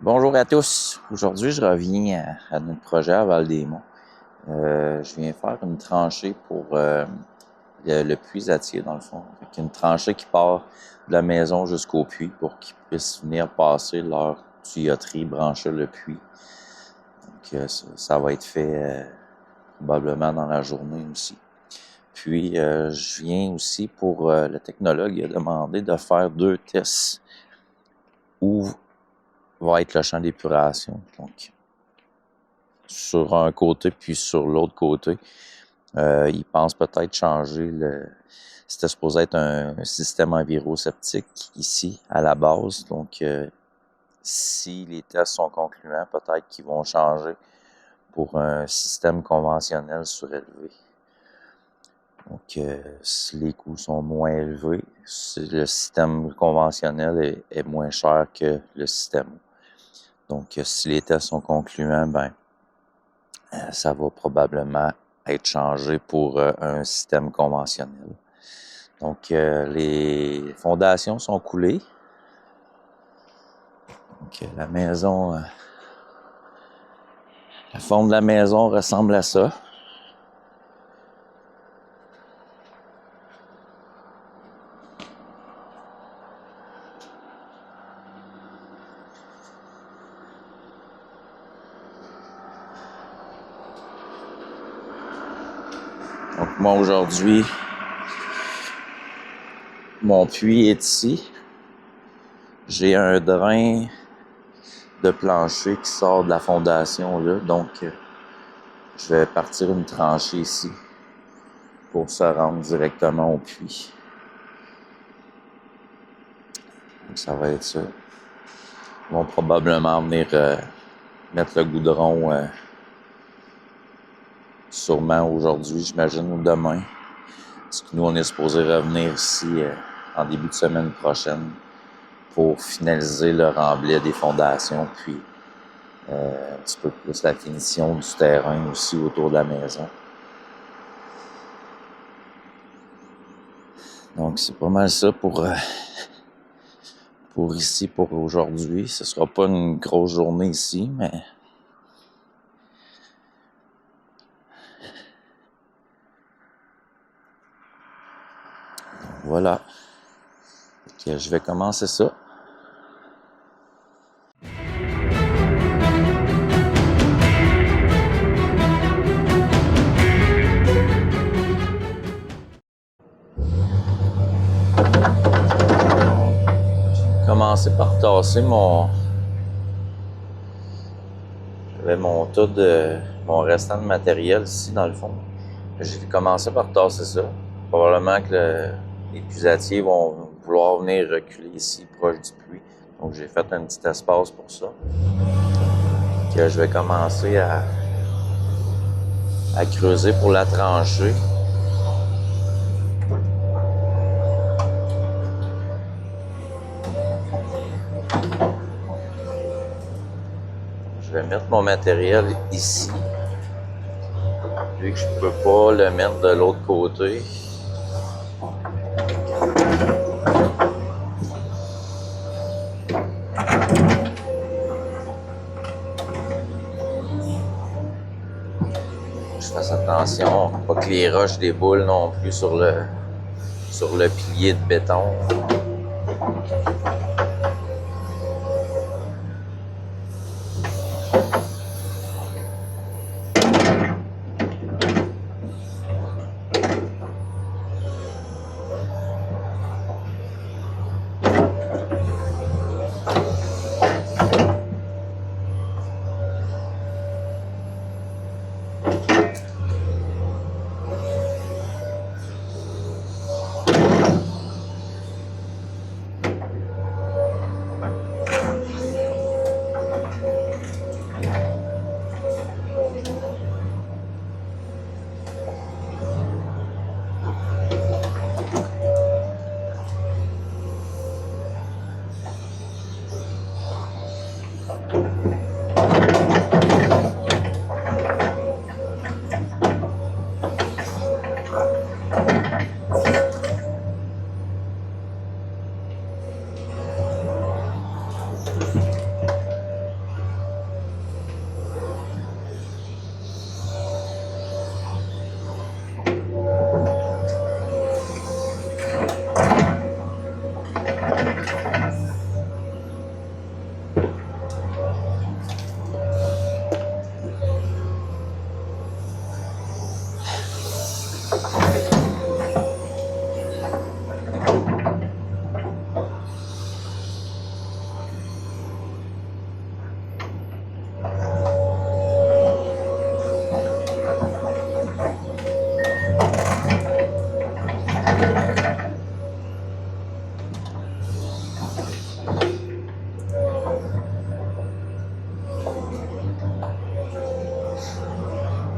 Bonjour à tous. Aujourd'hui, je reviens à notre projet à Val-des-Monts. Je viens faire une tranchée pour le puisatier, dans le fond. Une tranchée qui part de la maison jusqu'au puits pour qu'ils puissent venir passer leur tuyauterie, brancher le puits. Donc, ça va être fait probablement dans la journée aussi. Puis, je viens aussi pour le technologue, il a demandé de faire 2 tests où va être le champ d'épuration. Donc, sur un côté puis sur l'autre côté. Il pense peut-être changer le... C'était supposé être un système enviroseptique ici, à la base. Donc, si les tests sont concluants, peut-être qu'ils vont changer pour un système conventionnel surélevé. Donc, si les coûts sont moins élevés, le système conventionnel est moins cher que le système. Donc, si les tests sont concluants, ça va probablement être changé pour un système conventionnel. Donc, les fondations sont coulées. Donc, la maison, la forme de la maison ressemble à ça. Donc, moi, aujourd'hui, mon puits est ici. J'ai un drain de plancher qui sort de la fondation, là. Donc, je vais partir une tranchée ici pour se rendre directement au puits. Donc, ça va être ça. Ils vont probablement venir mettre le goudron sûrement aujourd'hui, j'imagine, ou demain. Parce que nous, on est supposé revenir ici en début de semaine prochaine pour finaliser le remblai des fondations, puis un petit peu plus la finition du terrain aussi autour de la maison. Donc, c'est pas mal ça pour ici, pour aujourd'hui. Ce sera pas une grosse journée ici, mais voilà. Donc, je vais commencer ça. Commencer par tasser j'avais mon restant de matériel ici dans le fond. J'ai commencé par tasser ça. Probablement que les puisatiers vont vouloir venir reculer ici proche du puits. Donc j'ai fait un petit espace pour ça. Que je vais commencer à creuser pour la tranchée. Je vais mettre mon matériel ici. Vu que je peux pas le mettre de l'autre côté. Je fasse attention, pas que les roches déboulent non plus sur le pilier de béton.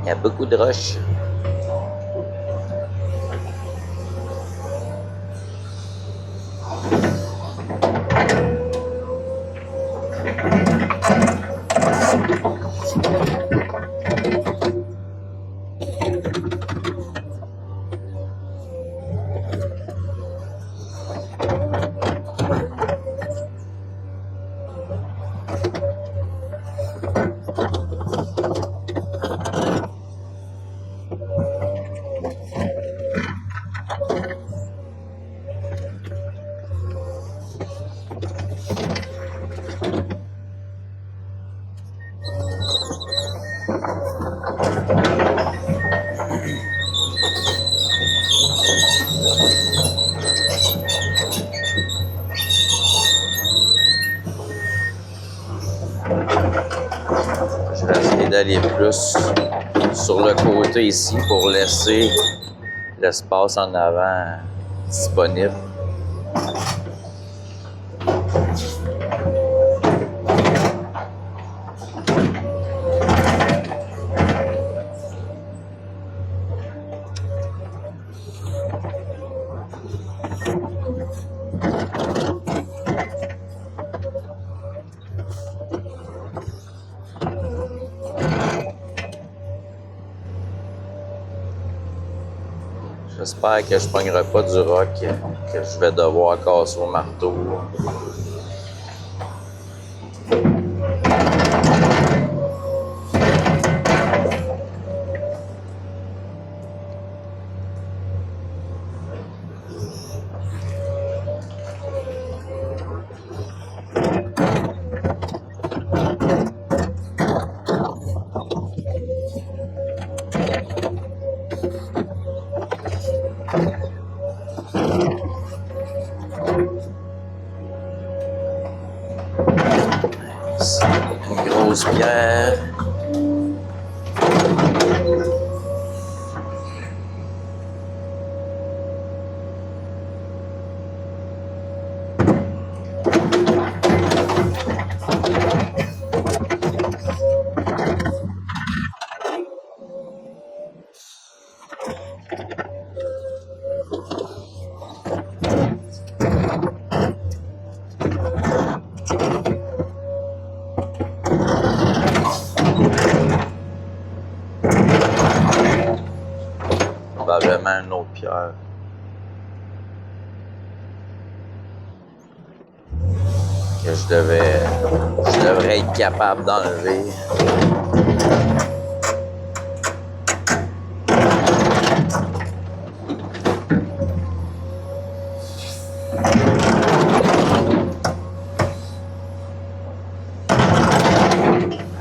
Il y a beaucoup de roches. Je vais essayer d'aller plus sur le côté ici pour laisser l'espace en avant disponible. J'espère que je ne pognerai pas du roc que je vais devoir casser au marteau. Une grosse pierre. Probablement une autre pierre. Que je devrais être capable d'enlever.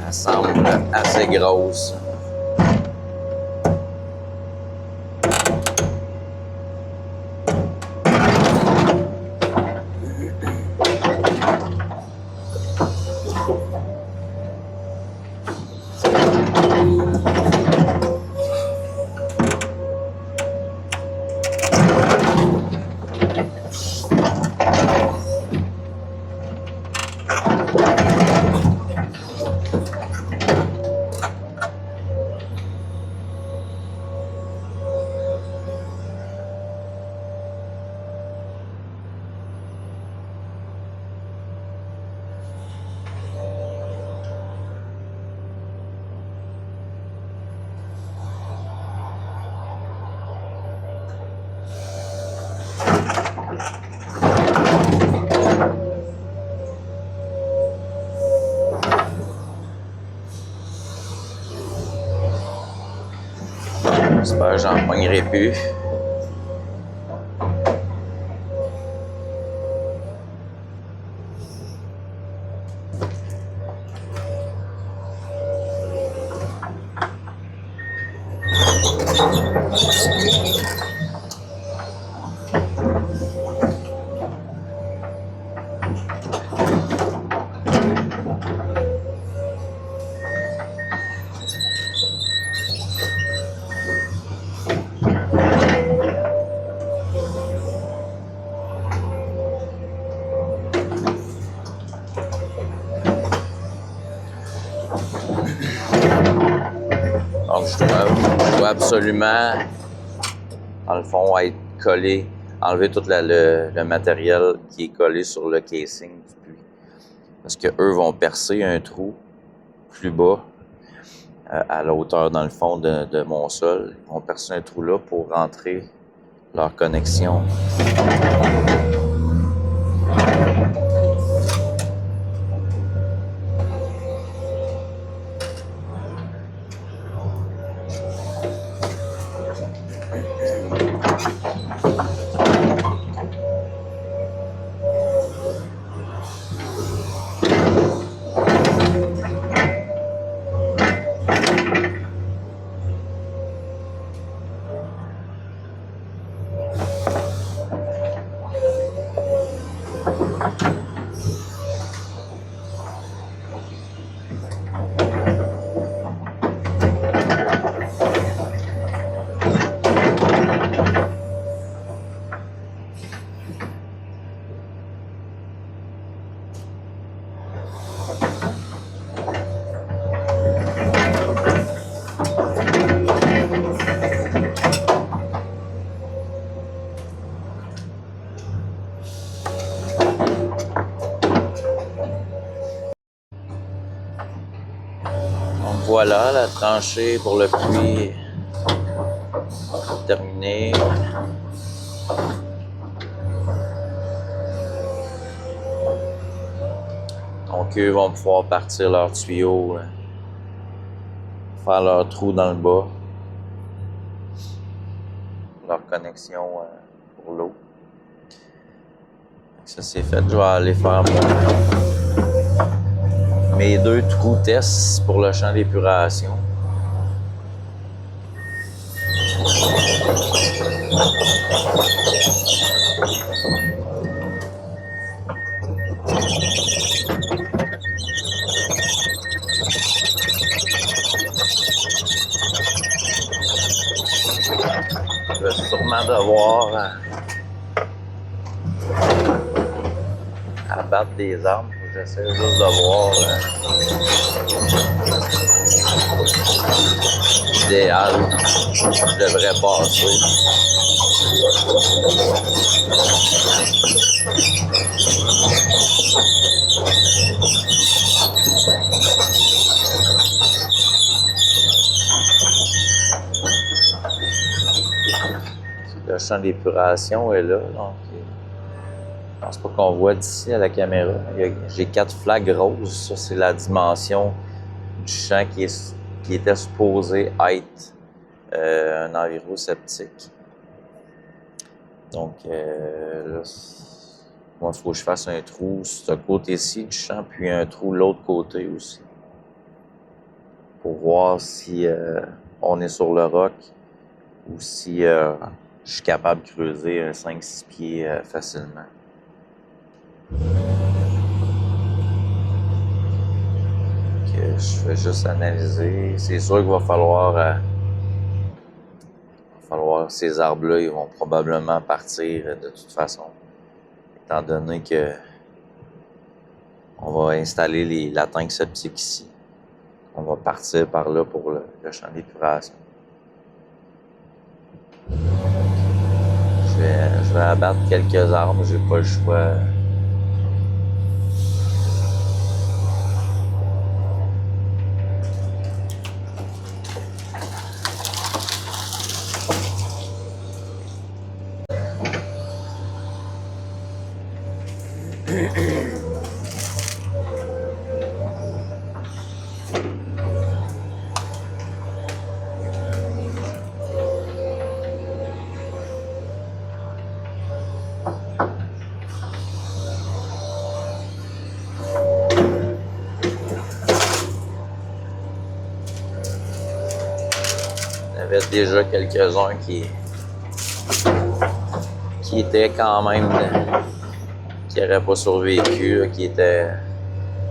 Elle semble assez grosse. J'espère que j'en pognerai plus. Donc je dois absolument, dans le fond, être collé, enlever tout le matériel qui est collé sur le casing du puits. Parce qu'eux vont percer un trou plus bas, à la hauteur, dans le fond, de mon sol. Ils vont percer un trou là pour rentrer leur connexion. Voilà, la tranchée pour le puits terminée. Donc, eux vont pouvoir partir leurs tuyaux, faire leur trou dans le bas, leur connexion pour l'eau. Ça c'est fait, je vais aller faire mes 2 trous tests pour le champ d'épuration. Je vais sûrement devoir abattre des arbres. J'essaie juste de voir l'idéal. Je devrais passer. Le champ d'épuration est là, donc je pense pas qu'on voit d'ici à la caméra. J'ai 4 flags roses. Ça, c'est la dimension du champ qui était supposé être un environ septique. Donc là, moi, il faut que je fasse un trou sur ce côté-ci du champ, puis un trou de l'autre côté aussi. Pour voir si on est sur le roc ou si je suis capable de creuser un 5-6 pieds facilement. Je vais juste analyser. C'est sûr qu'il va falloir ces arbres-là, ils vont probablement partir de toute façon. Étant donné que on va installer la tank septique ici. On va partir par là pour le champ d'épuration. Je vais abattre quelques arbres, j'ai pas le choix. Il y avait déjà quelques-uns qui étaient quand même, qui n'auraient pas survécu, qui étaient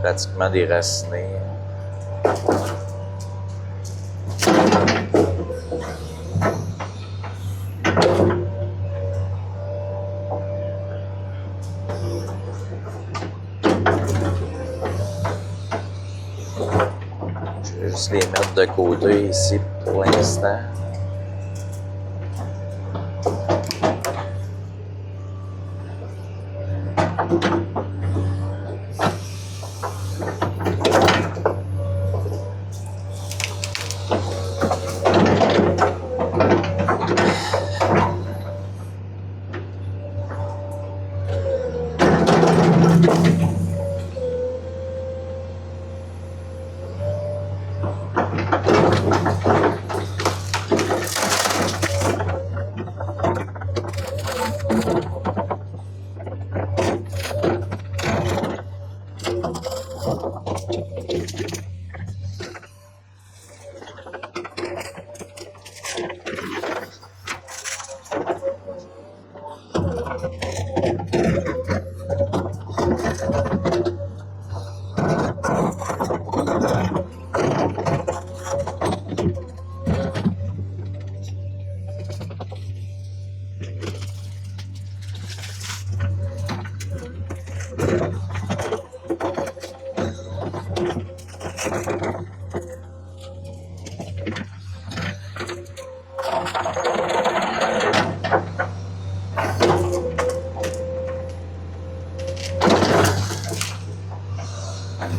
pratiquement déracinés. Je vais juste les mettre de côté ici pour l'instant.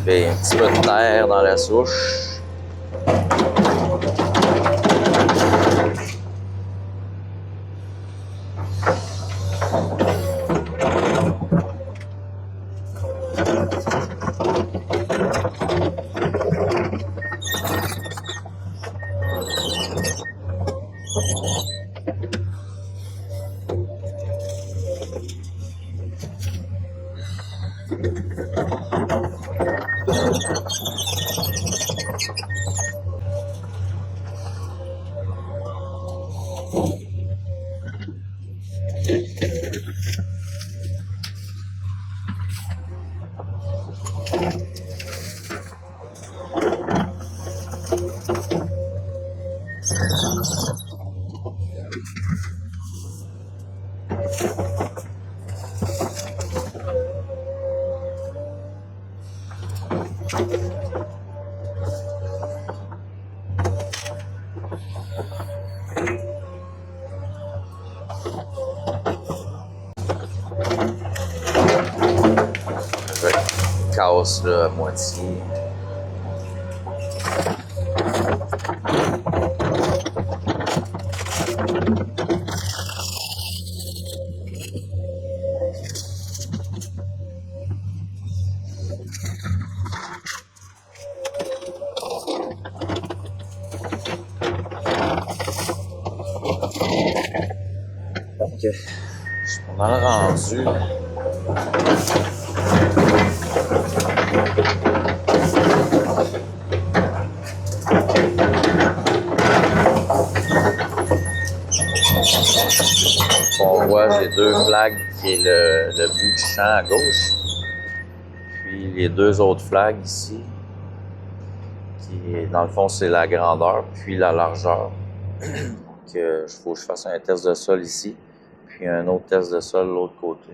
Fait un petit peu de terre dans la souche. Je casse là, à moitié. Donc, je suis pas mal rendu. On voit les deux flags qui est le bout du champ à gauche. Puis les deux autres flags ici, qui est, dans le fond, c'est la grandeur puis la largeur. Donc, il faut que je fasse un test de sol ici, puis un autre test de sol de l'autre côté.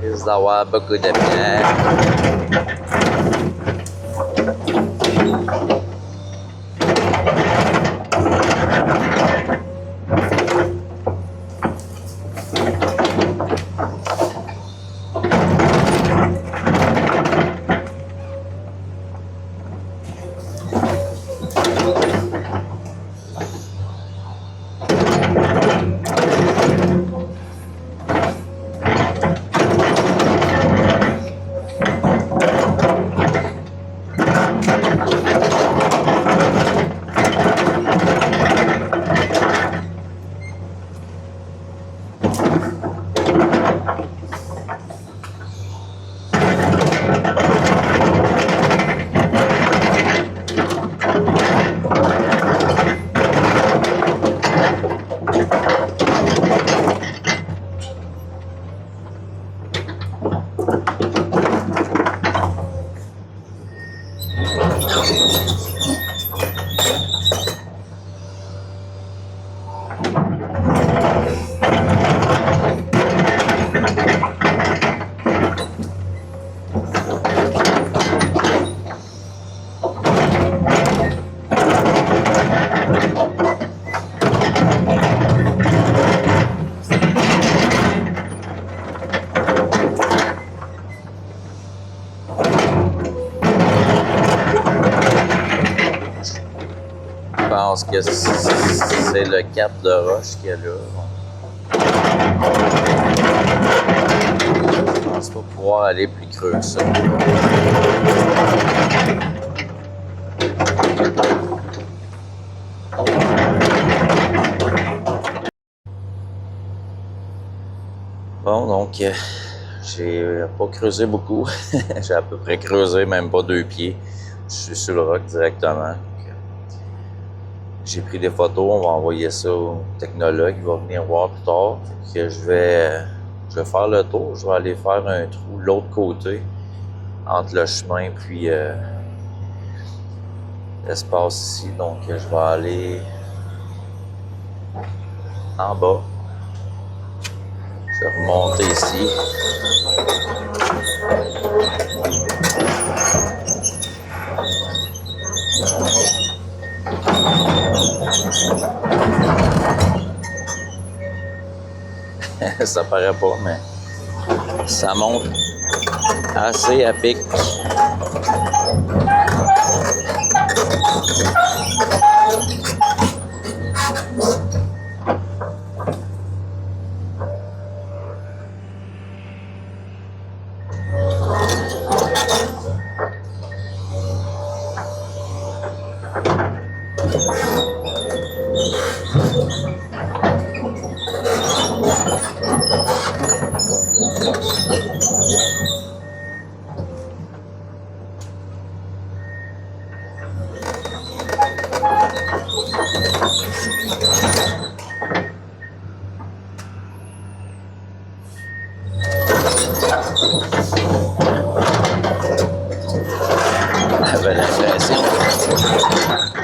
Il risque d'avoir beaucoup de pierres. Je pense que c'est le cap de roche qu'il y a là. Je pense pas pouvoir aller plus creux que ça. Bon, donc, j'ai pas creusé beaucoup. J'ai à peu près creusé, même pas 2 pieds. Je suis sur le roc directement. J'ai pris des photos, on va envoyer ça au technologue, il va venir voir plus tard. Que je vais faire le tour, je vais aller faire un trou de l'autre côté, entre le chemin puis l'espace ici. Donc je vais aller en bas. Je vais remonter ici. Ça paraît pas, mais ça monte assez à pic.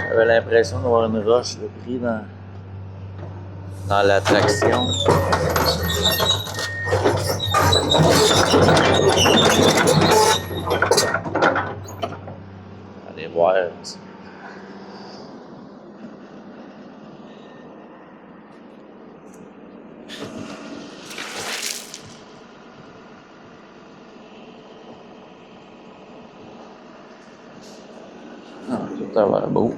J'avais l'impression d'avoir une roche de pris dans l'attraction. Allez voir. Ah, tout a l'air beau.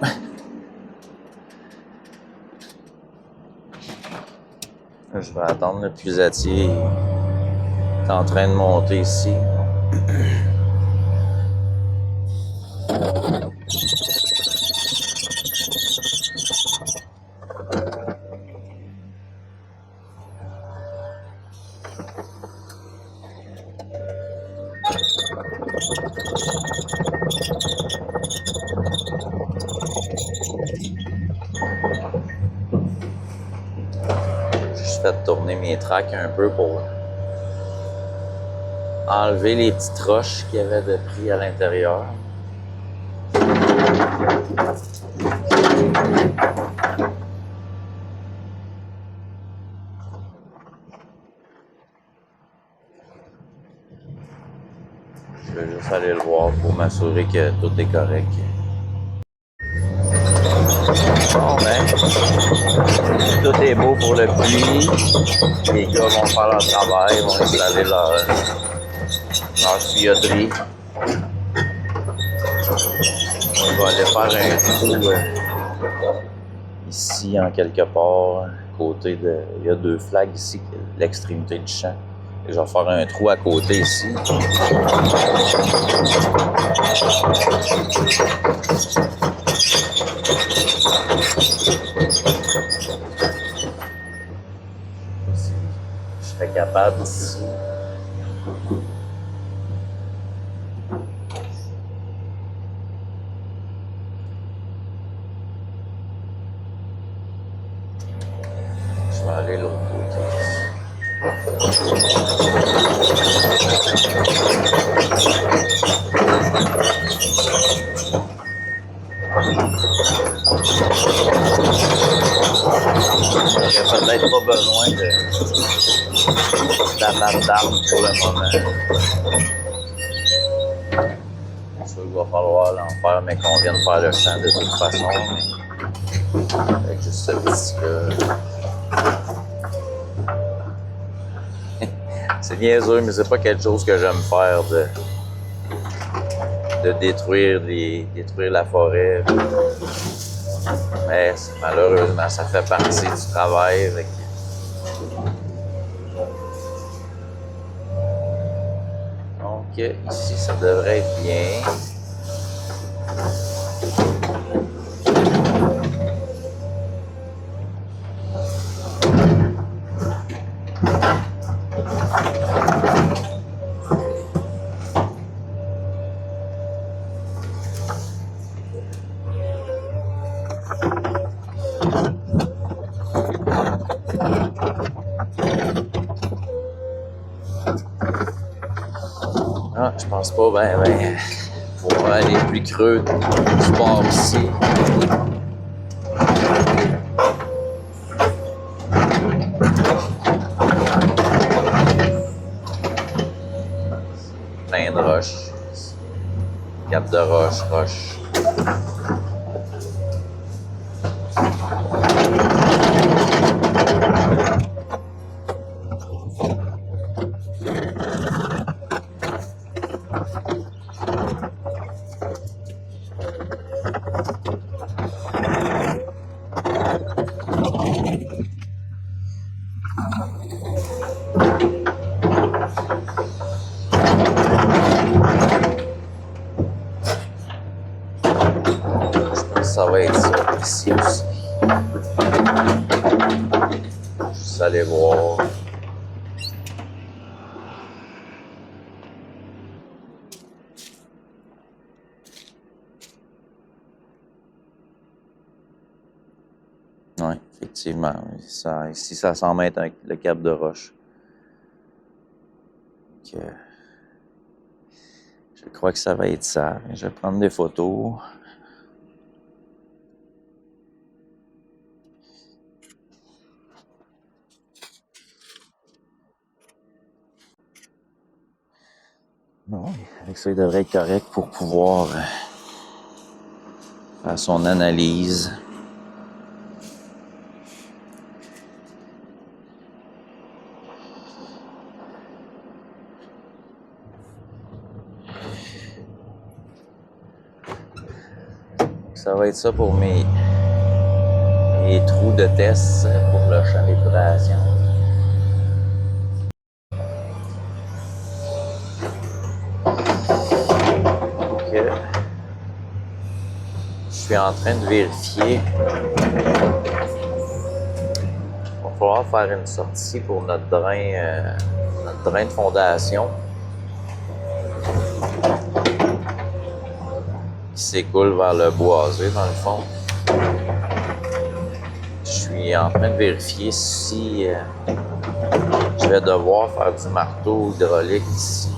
Je vais attendre le puisatier. Il est en train de monter ici. J'ai fait tourner mes tracks un peu pour enlever les petites roches qu'il y avait de pris à l'intérieur. Je vais juste aller le voir pour m'assurer que tout est correct. Bon ben, tout est beau pour le pluie. Les gars vont faire leur travail, vont installer leur tuyauterie. On va aller faire un trou ici en quelque part, à côté de... Il y a 2 flags ici, l'extrémité du champ. Et je vais faire un trou à côté ici. Je serais capable ici. Je vais aller l'autre côté. J'aurais peut-être pas besoin d'abattre d'arbres pour le moment. C'est sûr qu'il va falloir l'en faire, mais qu'on vienne faire le champ de toute façon. Mais avec juste ce petit-là. C'est niaiseux, mais c'est pas quelque chose que j'aime faire de détruire la forêt. Mais malheureusement, ça fait partie du travail. Donc ici, ça devrait être bien. Ah, je pense pas, pour aller plus creux du bord ici. Plein de roches. Cap de roche. Ça va être ça ici aussi. Juste aller voir. Oui, effectivement. Ici, ça semble être avec le cap de roche. Donc, je crois que ça va être ça. Je vais prendre des photos. Bon, avec ça, il devrait être correct pour pouvoir faire son analyse. Ça va être ça pour mes trous de test pour le champ d'épuration. Je suis en train de vérifier. Il va falloir faire une sortie pour notre drain de fondation qui s'écoule vers le boisé dans le fond. Je suis en train de vérifier si je vais devoir faire du marteau hydraulique ici.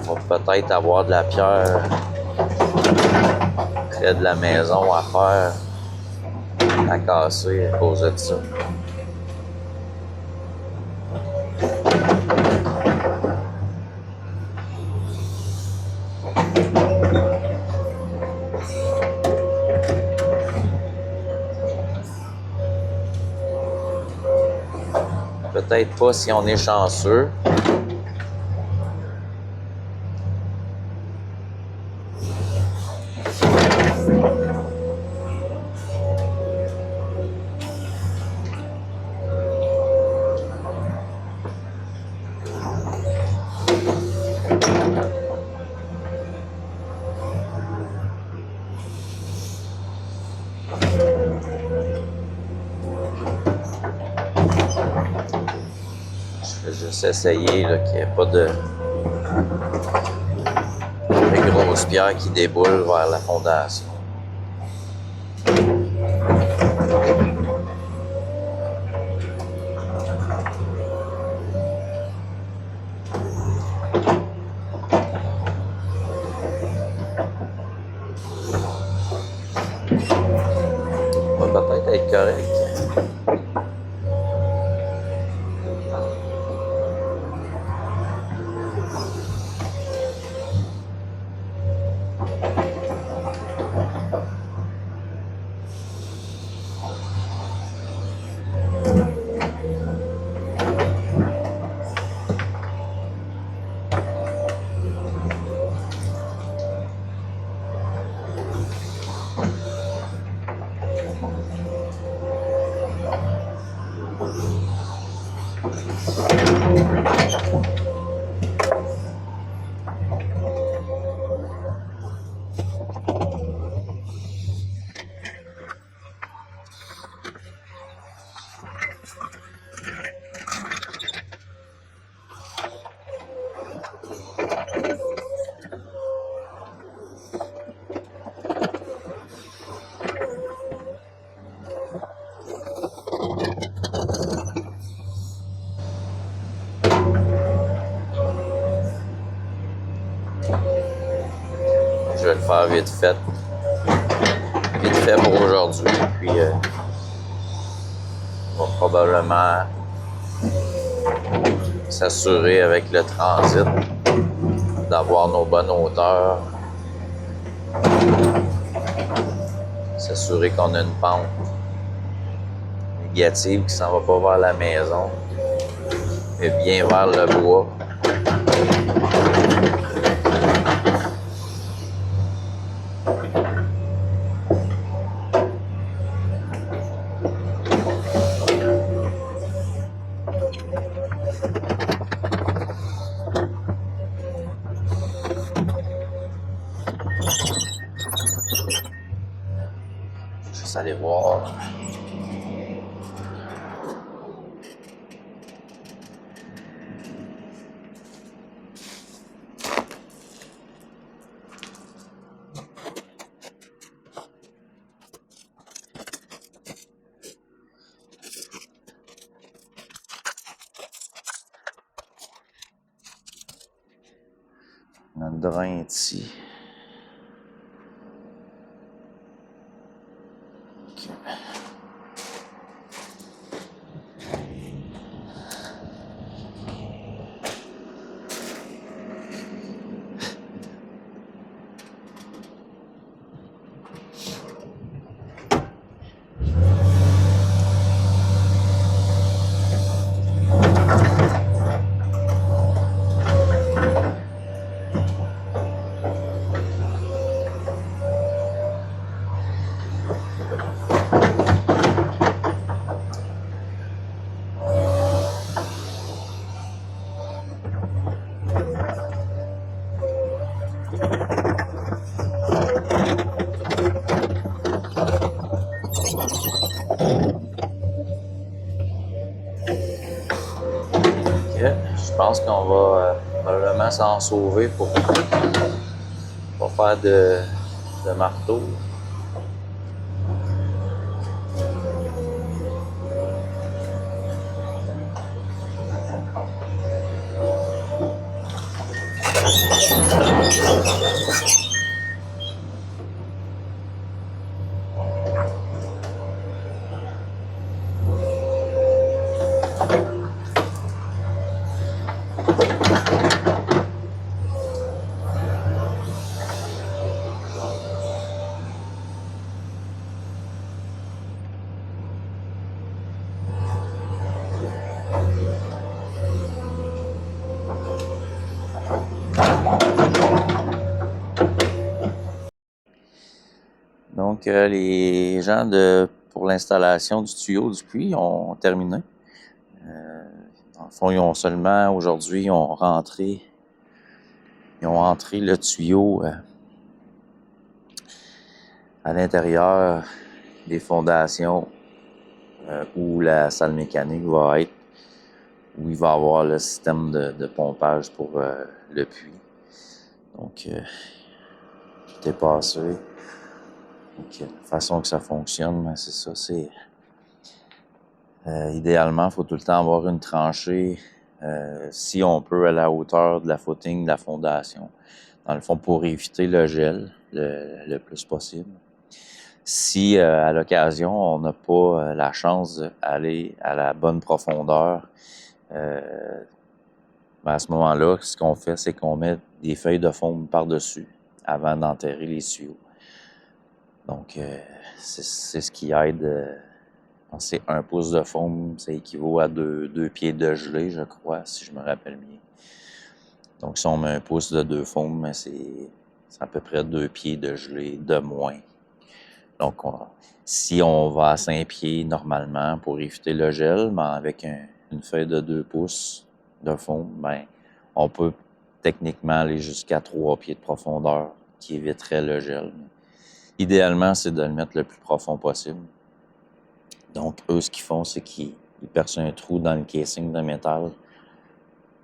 On va peut-être avoir de la pierre près de la maison à faire, à casser à cause de ça. Peut-être pas si on est chanceux. Je vais juste essayer qu'il n'y ait pas de grosses pierres qui déboulent vers la fondation. Correct, correct. Je vais le faire vite fait pour aujourd'hui, puis on va probablement s'assurer avec le transit d'avoir nos bonnes hauteurs, s'assurer qu'on a une pente négative qui s'en va pas vers la maison, mais bien vers le bois. Juste aller voir. Notre drain est ici. Okay. Je pense qu'on va probablement s'en sauver pour pas faire de marteau. Donc, les gens pour l'installation du tuyau du puits ont terminé. Dans le fond, ils ont seulement, aujourd'hui, ils ont rentré le tuyau à l'intérieur des fondations où la salle mécanique va être, où il va y avoir le système de pompage pour le puits. Donc, tout est passé. Donc, la façon que ça fonctionne, ben, c'est ça, c'est idéalement, il faut tout le temps avoir une tranchée, si on peut, à la hauteur de la footing de la fondation. Dans le fond, pour éviter le gel le plus possible. Si à l'occasion, on n'a pas la chance d'aller à la bonne profondeur, ben à ce moment-là, ce qu'on fait, c'est qu'on met des feuilles de foam par-dessus avant d'enterrer les tuyaux. Donc, c'est ce qui aide. C'est 1 pouce de foam, ça équivaut à 2 pieds de gelée, je crois, si je me rappelle bien. Donc, si on met 1 pouce de 2 foam, c'est à peu près 2 pieds de gelée de moins. Donc, si on va à 5 pieds normalement pour éviter le gel, ben avec une feuille de 2 pouces de foam, ben on peut techniquement aller jusqu'à 3 pieds de profondeur qui éviterait le gel. Idéalement, c'est de le mettre le plus profond possible. Donc, eux, ce qu'ils font, c'est qu'ils percent un trou dans le casing de métal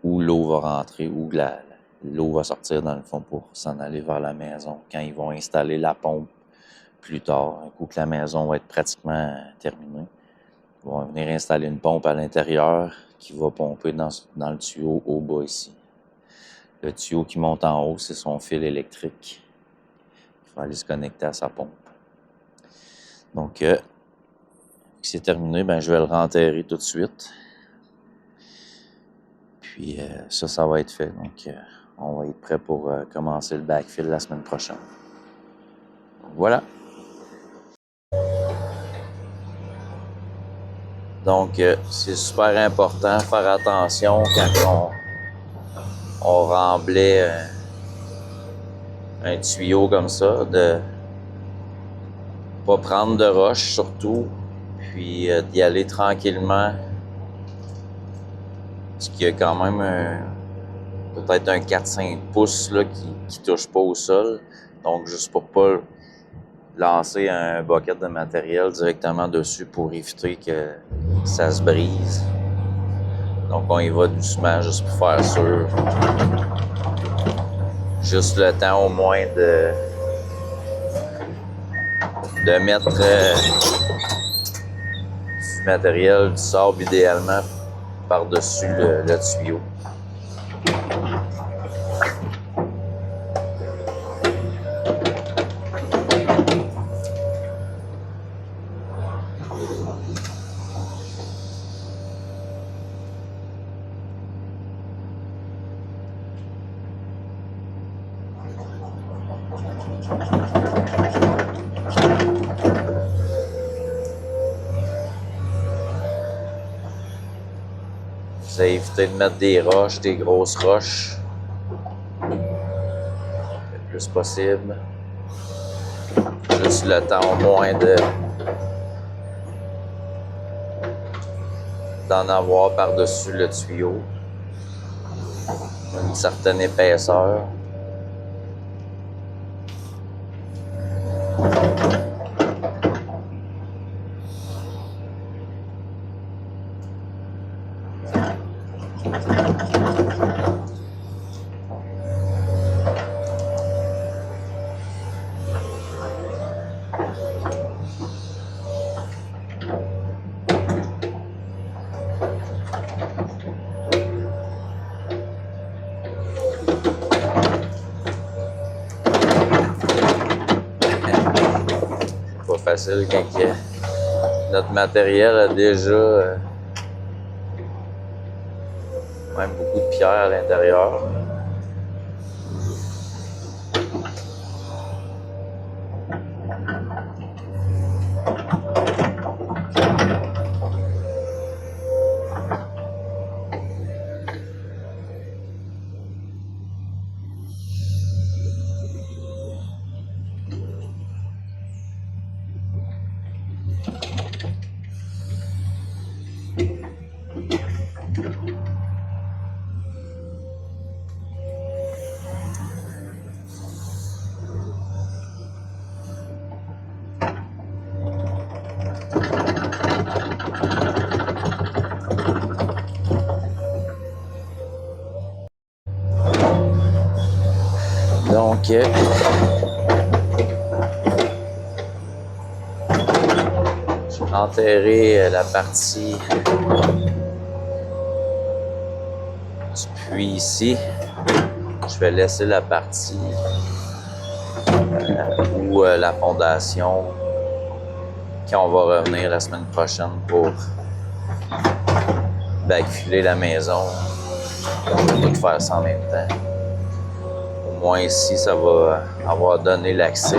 où l'eau va rentrer, où l'eau va sortir dans le fond pour s'en aller vers la maison. Quand ils vont installer la pompe plus tard, un coup que la maison va être pratiquement terminée, ils vont venir installer une pompe à l'intérieur qui va pomper dans le tuyau au bas ici. Le tuyau qui monte en haut, c'est son fil électrique. Il va aller se connecter à sa pompe. Donc, c'est terminé, ben je vais le renterrer tout de suite. Puis ça va être fait. Donc, on va être prêt pour commencer le backfill la semaine prochaine. Donc, voilà. Donc, c'est super important de faire attention quand on remblait un tuyau comme ça, de pas prendre de roche surtout, puis d'y aller tranquillement. Parce qu'il y a quand même peut-être un 4-5 pouces là, qui touche pas au sol. Donc, juste pour pas lancer un bucket de matériel directement dessus pour éviter que ça se brise. Donc, on y va doucement, juste pour faire sûr. Juste le temps au moins de mettre du matériel, du sable idéalement par-dessus le tuyau. C'est éviter de mettre des roches, des grosses roches, le plus possible. Juste le temps au moins d'en avoir par-dessus le tuyau. Une certaine épaisseur. Pas facile quand notre matériel a déjà même beaucoup de pierres à l'intérieur. Donc, j'ai enterré la partie du puits ici. Je vais laisser la partie où la fondation quand on va revenir la semaine prochaine pour backfiler la maison, on va tout faire ça en même temps. Au moins ici, ça va avoir donné l'accès.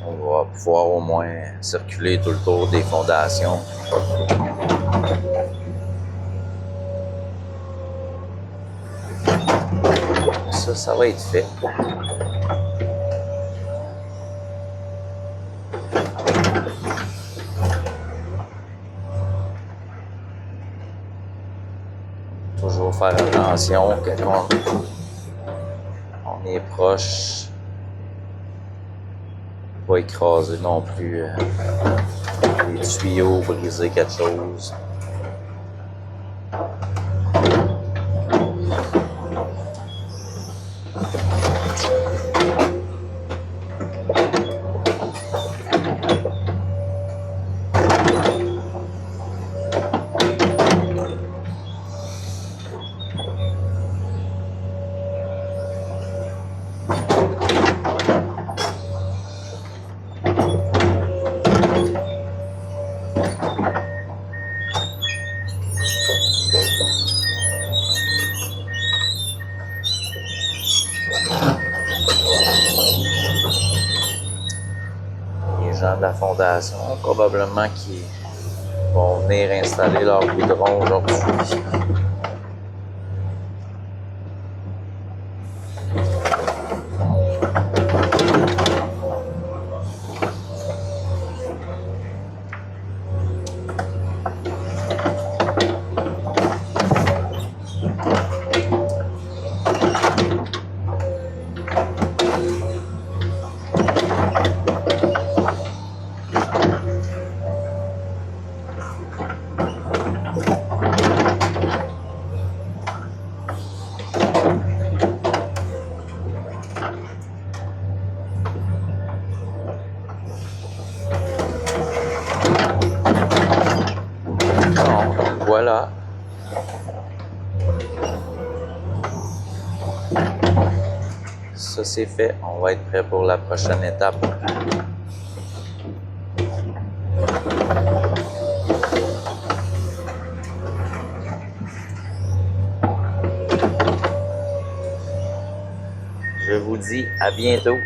On va pouvoir au moins circuler tout le tour des fondations. Ça va être fait. Toujours faire attention quand on est proche. Pas écraser non plus les tuyaux, briser quelque chose. De la fondation, probablement qui vont venir installer leur goudron aujourd'hui. Voilà. Ça c'est fait. On va être prêt pour la prochaine étape. Je vous dis à bientôt.